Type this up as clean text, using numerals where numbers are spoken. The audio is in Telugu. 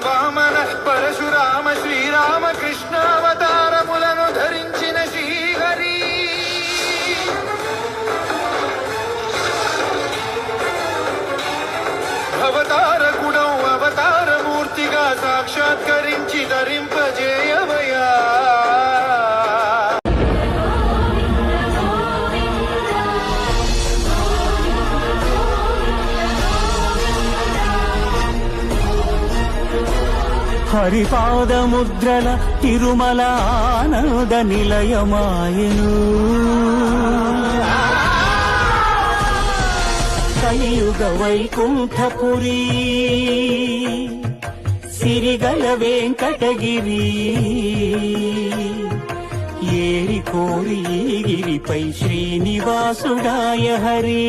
వామన పరశురామ శ్రీరామ కృష్ణావతారములను ధరించిన శ్రీహరి అవతారకుడౌ అవతారమూర్తిగా సాక్షాత్కరించి ధరింపజేయవయా. హరిపాదముద్రల తిరుమల ఆనంద నిలయమాయను. కలియుగ వైకుంఠపురి సిరిగల వెంకటగిరి ఏరి కోరి గిరిపై శ్రీనివాసుడాయ హరి.